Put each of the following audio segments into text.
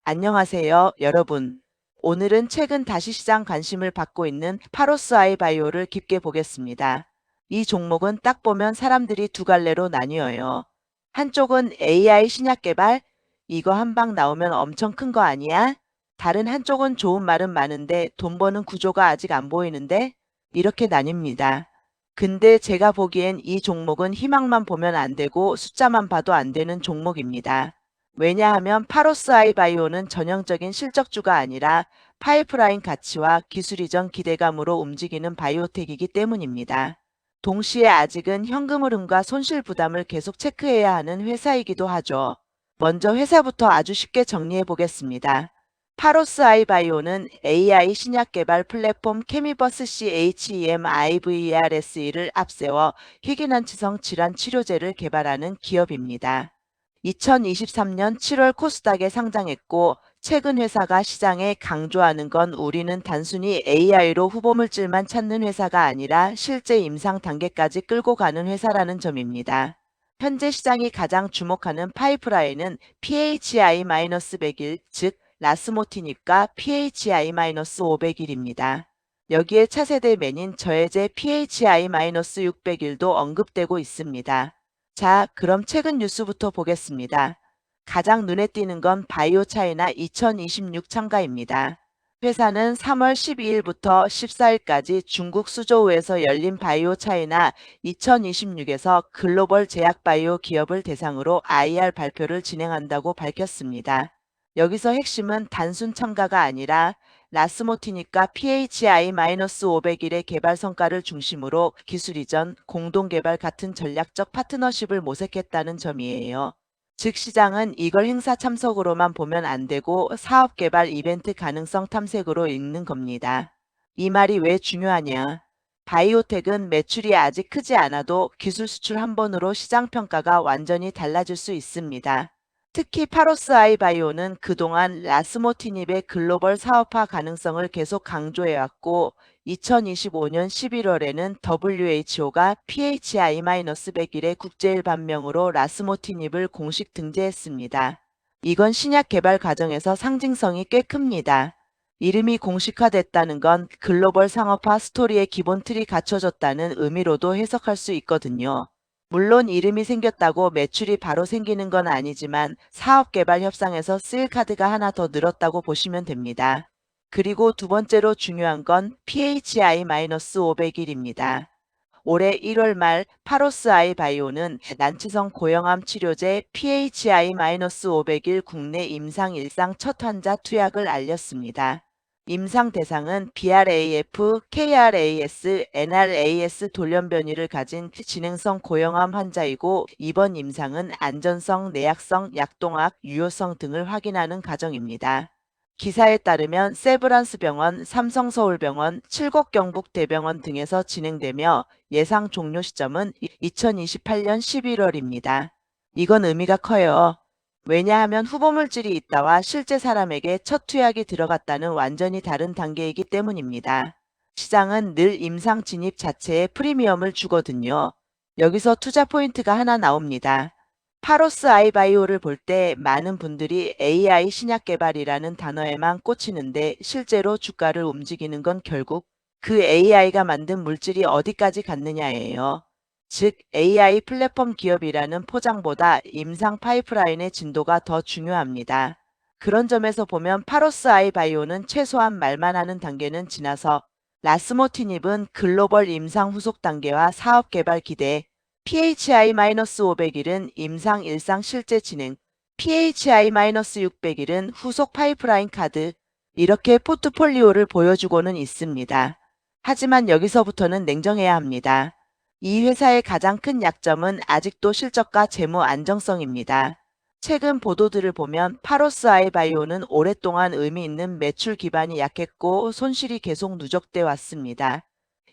안녕하세요, 여러분. 오늘은 최근 다시 시장 관심을 받고 있는 파로스 아이바이오를 깊게 보겠습니다. 이 종목은 딱 보면 사람들이 두 갈래로 나뉘어요. 한쪽은 AI 신약 개발, 이거 한 방 나오면 엄청 큰 거 아니야? 다른 한쪽은 좋은 말은 많은데 돈 버는 구조가 아직 안 보이는데? 이렇게 나뉩니다. 근데 제가 보기엔 이 종목은 희망만 보면 안 되고 숫자만 봐도 안 되는 종목입니다. 왜냐하면 파로스 아이바이오는 전형적인 실적주가 아니라 파이프라인 가치와 기술 이전 기대감으로 움직이는 바이오텍이기 때문입니다. 동시에 아직은 현금 흐름과 손실 부담을 계속 체크해야 하는 회사이기도 하죠. 먼저 회사부터 아주 쉽게 정리해 보겠습니다. 파로스 아이바이오는 AI 신약 개발 플랫폼 케미버스 CHEM IVRSE를 앞세워 희귀난치성 질환 치료제를 개발하는 기업입니다. 2023년 7월 코스닥에 상장했고 최근 회사가 시장에 강조하는 건 우리는 단순히 AI로 후보물질만 찾는 회사가 아니라 실제 임상 단계까지 끌고 가는 회사라는 점입니다. 현재 시장이 가장 주목하는 파이프라인은 PHI-100일, 즉 라스모티닙과 PHI-500일입니다. 여기에 차세대 맨인 저해제 PHI-600일도 언급되고 있습니다. 자, 그럼 최근 뉴스부터 보겠습니다. 가장 눈에 띄는 건 바이오 차이나 2026 참가입니다. 회사는 3월 12일부터 14일까지 중국 수저우에서 열린 바이오 차이나 2026에서 글로벌 제약 바이오 기업을 대상으로 IR 발표를 진행한다고 밝혔습니다. 여기서 핵심은 단순 참가가 아니라 라스모티닉과 PHI-500일의 개발 성과를 중심으로 기술 이전, 공동 개발 같은 전략적 파트너십을 모색했다는 점이에요. 즉 시장은 이걸 행사 참석으로만 보면 안 되고 사업 개발 이벤트 가능성 탐색으로 읽는 겁니다. 이 말이 왜 중요하냐? 바이오텍은 매출이 아직 크지 않아도 기술 수출 한 번으로 시장 평가가 완전히 달라질 수 있습니다. 특히 파로스 아이바이오는 그동안 라스모티닙의 글로벌 사업화 가능성을 계속 강조해왔고 2025년 11월에는 WHO가 PHI-100일의 국제일반명으로 라스모티닙을 공식 등재했습니다. 이건 신약 개발 과정에서 상징성이 꽤 큽니다. 이름이 공식화됐다는 건 글로벌 상업화 스토리의 기본 틀이 갖춰졌다는 의미로도 해석할 수 있거든요. 물론 이름이 생겼다고 매출이 바로 생기는 건 아니지만 사업 개발 협상에서 쓰일 카드가 하나 더 늘었다고 보시면 됩니다. 그리고 두 번째로 중요한 건 PHI-500일입니다. 올해 1월 말 파로스 아이바이오는 난치성 고형암 치료제 PHI-500일 국내 임상 일상 첫 환자 투약을 알렸습니다. 임상 대상은 BRAF, KRAS, NRAS 돌연변이를 가진 진행성 고형암 환자이고 이번 임상은 안전성, 내약성, 약동학, 유효성 등을 확인하는 과정입니다. 기사에 따르면 세브란스 병원, 삼성서울병원, 칠곡경북대병원 등에서 진행되며 예상 종료 시점은 2028년 11월입니다. 이건 의미가 커요. 왜냐하면 후보물질이 있다와 실제 사람에게 첫 투약이 들어갔다는 완전히 다른 단계이기 때문입니다. 시장은 늘 임상 진입 자체에 프리미엄을 주거든요. 여기서 투자 포인트가 하나 나옵니다. 파로스 아이바이오를 볼 때 많은 분들이 AI 신약 개발이라는 단어에만 꽂히는데 실제로 주가를 움직이는 건 결국 그 AI가 만든 물질이 어디까지 갔느냐예요. 즉 AI 플랫폼 기업이라는 포장보다 임상 파이프라인의 진도가 더 중요합니다. 그런 점에서 보면 파로스 아이바이오는 최소한 말만 하는 단계는 지나서 라스모티닙은 글로벌 임상 후속 단계와 사업 개발 기대, PHI-500일은 임상 일상 실제 진행, PHI-600일은 후속 파이프라인 카드, 이렇게 포트폴리오를 보여주고는 있습니다. 하지만 여기서부터는 냉정해야 합니다. 이 회사의 가장 큰 약점은 아직도 실적과 재무 안정성입니다. 최근 보도들을 보면 파로스 아이바이오는 오랫동안 의미 있는 매출 기반이 약했고 손실이 계속 누적돼 왔습니다.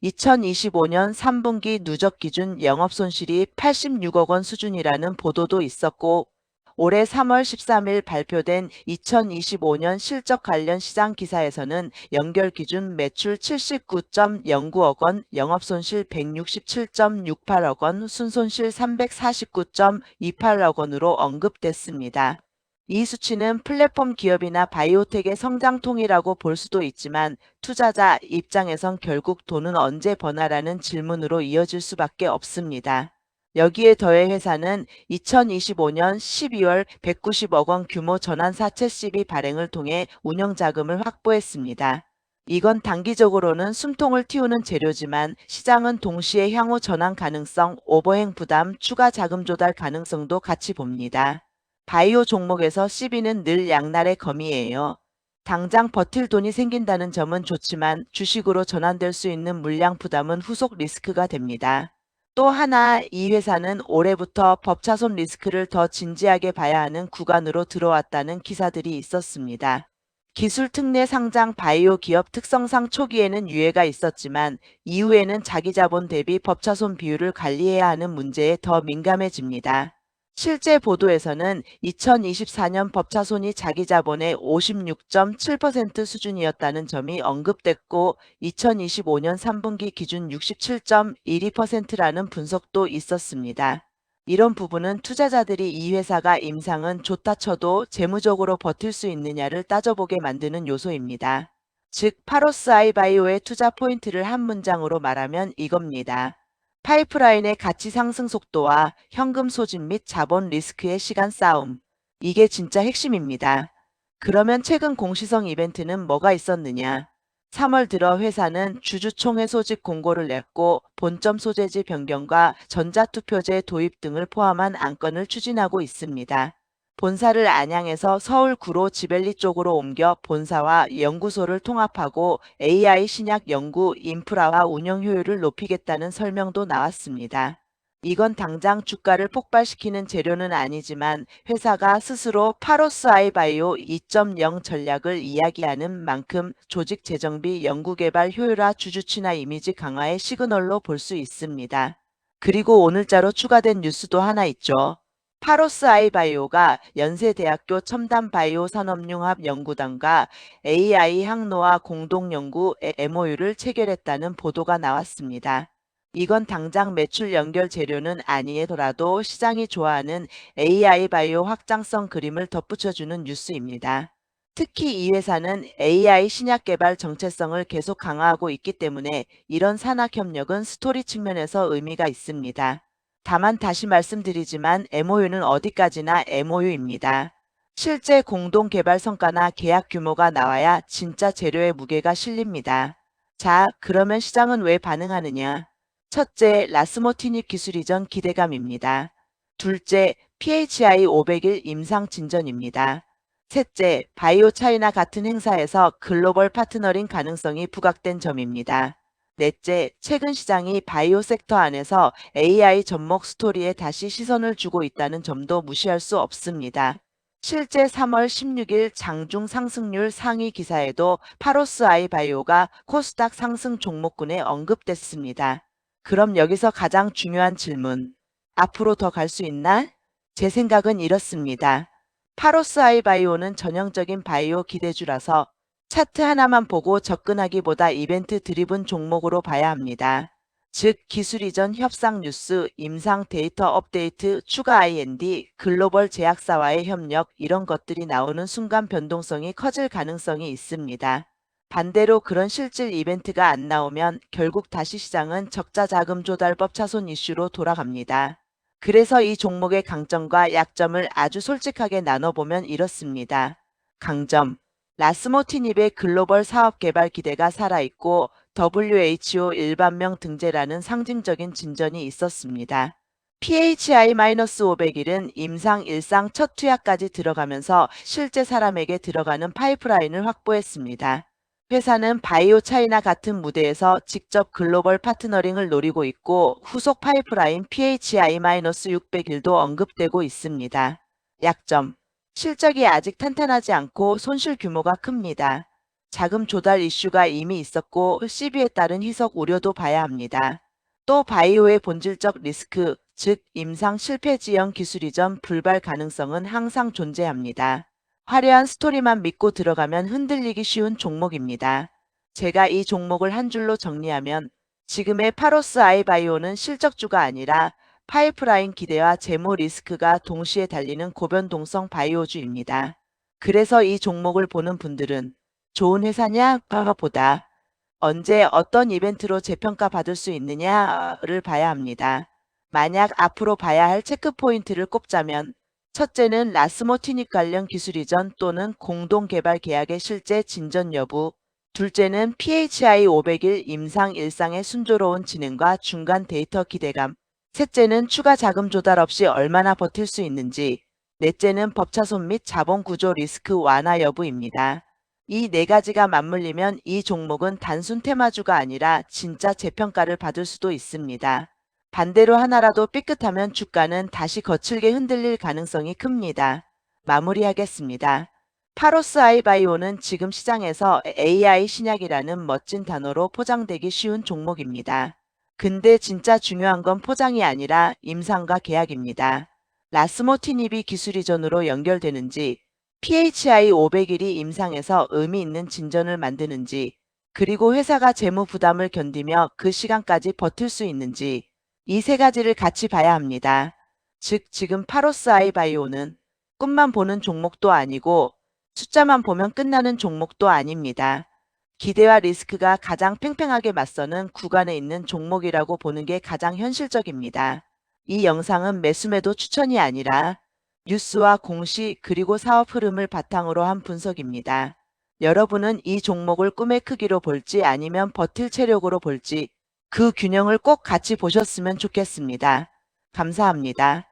2025년 3분기 누적 기준 영업손실이 86억 원 수준이라는 보도도 있었고 올해 3월 13일 발표된 2025년 실적 관련 시장 기사에서는 연결 기준 매출 79.09억 원, 영업손실 167.68억 원, 순손실 349.28억 원으로 언급됐습니다. 이 수치는 플랫폼 기업이나 바이오텍의 성장통이라고 볼 수도 있지만 투자자 입장에선 결국 돈은 언제 버나라는 질문으로 이어질 수밖에 없습니다. 여기에 더해 회사는 2025년 12월 190억 원 규모 전환 사채 시비 발행을 통해 운영 자금을 확보했습니다. 이건 단기적으로는 숨통을 틔우는 재료지만 시장은 동시에 향후 전환 가능성, 오버행 부담, 추가 자금 조달 가능성도 같이 봅니다. 바이오 종목에서 시비는 늘 양날의 검이에요. 당장 버틸 돈이 생긴다는 점은 좋지만 주식으로 전환될 수 있는 물량 부담은 후속 리스크가 됩니다. 또 하나 이 회사는 올해부터 법차손 리스크를 더 진지하게 봐야 하는 구간으로 들어왔다는 기사들이 있었습니다. 기술 특례 상장 바이오 기업 특성상 초기에는 유예가 있었지만 이후에는 자기 자본 대비 법차손 비율을 관리해야 하는 문제에 더 민감해집니다. 실제 보도에서는 2024년 법차손이 자기 자본의 56.7% 수준이었다는 점이 언급됐고 2025년 3분기 기준 67.12%라는 분석도 있었습니다. 이런 부분은 투자자들이 이 회사가 임상은 좋다 쳐도 재무적으로 버틸 수 있느냐를 따져보게 만드는 요소입니다. 즉 파로스 아이바이오의 투자 포인트를 한 문장으로 말하면 이겁니다. 파이프라인의 가치 상승 속도와 현금 소진 및 자본 리스크의 시간 싸움. 이게 진짜 핵심입니다. 그러면 최근 공시성 이벤트는 뭐가 있었느냐? 3월 들어 회사는 주주총회 소집 공고를 냈고 본점 소재지 변경과 전자투표제 도입 등을 포함한 안건을 추진하고 있습니다. 본사를 안양에서 서울 구로 지벨리 쪽으로 옮겨 본사와 연구소를 통합하고 AI 신약 연구 인프라와 운영 효율을 높이겠다는 설명도 나왔습니다. 이건 당장 주가를 폭발시키는 재료는 아니지만 회사가 스스로 파로스 아이바이오 2.0 전략을 이야기하는 만큼 조직 재정비, 연구개발 효율화, 주주 친화 이미지 강화의 시그널로 볼 수 있습니다. 그리고 오늘자로 추가된 뉴스도 하나 있죠. 파로스 아이바이오가 연세대학교 첨단바이오 산업융합 연구단과 AI 항노화 공동연구 MOU를 체결했다는 보도가 나왔습니다. 이건 당장 매출 연결 재료는 아니더라도 시장이 좋아하는 AI 바이오 확장성 그림을 덧붙여주는 뉴스입니다. 특히 이 회사는 AI 신약 개발 정체성을 계속 강화하고 있기 때문에 이런 산학 협력은 스토리 측면에서 의미가 있습니다. 다만 다시 말씀드리지만 MOU는 어디까지나 MOU입니다. 실제 공동 개발 성과나 계약 규모가 나와야 진짜 재료의 무게가 실립니다. 자, 그러면 시장은 왜 반응하느냐? 첫째, 라스모티닙 기술 이전 기대감입니다. 둘째, PHI 500일 임상 진전입니다. 셋째, 바이오 차이나 같은 행사에서 글로벌 파트너링 가능성이 부각된 점입니다. 넷째, 최근 시장이 바이오 섹터 안에서 AI 접목 스토리에 다시 시선을 주고 있다는 점도 무시할 수 없습니다. 실제 3월 16일 장중 상승률 상위 기사에도 파로스 아이바이오가 코스닥 상승 종목군에 언급됐습니다. 그럼 여기서 가장 중요한 질문. 앞으로 더 갈 수 있나? 제 생각은 이렇습니다. 파로스 아이바이오는 전형적인 바이오 기대주라서 차트 하나만 보고 접근하기보다 이벤트 드리븐 종목으로 봐야 합니다. 즉 기술 이전 협상 뉴스, 임상 데이터 업데이트, 추가 IND, 글로벌 제약사와의 협력 이런 것들이 나오는 순간 변동성이 커질 가능성이 있습니다. 반대로 그런 실질 이벤트가 안 나오면 결국 다시 시장은 적자 자금 조달법 차손 이슈로 돌아갑니다. 그래서 이 종목의 강점과 약점을 아주 솔직하게 나눠보면 이렇습니다. 강점. 라스모티닙의 글로벌 사업 개발 기대가 살아있고 WHO 일반명 등재라는 상징적인 진전이 있었습니다. PHI-500일은 임상 일상 첫 투약까지 들어가면서 실제 사람에게 들어가는 파이프라인을 확보했습니다. 회사는 바이오 차이나 같은 무대에서 직접 글로벌 파트너링을 노리고 있고 후속 파이프라인 PHI-600일도 언급되고 있습니다. 약점. 실적이 아직 탄탄하지 않고 손실 규모가 큽니다. 자금 조달 이슈가 이미 있었고 시비에 따른 희석 우려도 봐야 합니다. 또 바이오의 본질적 리스크, 즉 임상 실패 지연 기술 이전 불발 가능성은 항상 존재합니다. 화려한 스토리만 믿고 들어가면 흔들리기 쉬운 종목입니다. 제가 이 종목을 한 줄로 정리하면 지금의 파로스 아이바이오는 실적주가 아니라 파이프라인 기대와 재무 리스크가 동시에 달리는 고변동성 바이오주입니다. 그래서 이 종목을 보는 분들은 좋은 회사냐 보다 언제 어떤 이벤트로 재평가 받을 수 있느냐를 봐야 합니다. 만약 앞으로 봐야 할 체크포인트를 꼽자면 첫째는 라스모티닉 관련 기술 이전 또는 공동 개발 계약의 실제 진전 여부, 둘째는 PHI 500일 임상 일상의 순조로운 진행과 중간 데이터 기대감, 셋째는 추가 자금 조달 없이 얼마나 버틸 수 있는지, 넷째는 법차손 및 자본 구조 리스크 완화 여부입니다. 이 네 가지가 맞물리면 이 종목은 단순 테마주가 아니라 진짜 재평가를 받을 수도 있습니다. 반대로 하나라도 삐끗하면 주가는 다시 거칠게 흔들릴 가능성이 큽니다. 마무리하겠습니다. 파로스 아이바이오는 지금 시장에서 AI 신약이라는 멋진 단어로 포장되기 쉬운 종목입니다. 근데 진짜 중요한 건 포장이 아니라 임상과 계약입니다. 라스모티닙이 기술 이전으로 연결되는지, PHI 500일이 임상에서 의미 있는 진전을 만드는지, 그리고 회사가 재무 부담을 견디며 그 시간까지 버틸 수 있는지, 이 세 가지를 같이 봐야 합니다. 즉, 지금 파로스 아이바이오는 꿈만 보는 종목도 아니고 숫자만 보면 끝나는 종목도 아닙니다. 기대와 리스크가 가장 팽팽하게 맞서는 구간에 있는 종목이라고 보는 게 가장 현실적입니다. 이 영상은 매수매도 추천이 아니라 뉴스와 공시 그리고 사업 흐름을 바탕으로 한 분석입니다. 여러분은 이 종목을 꿈의 크기로 볼지 아니면 버틸 체력으로 볼지 그 균형을 꼭 같이 보셨으면 좋겠습니다. 감사합니다.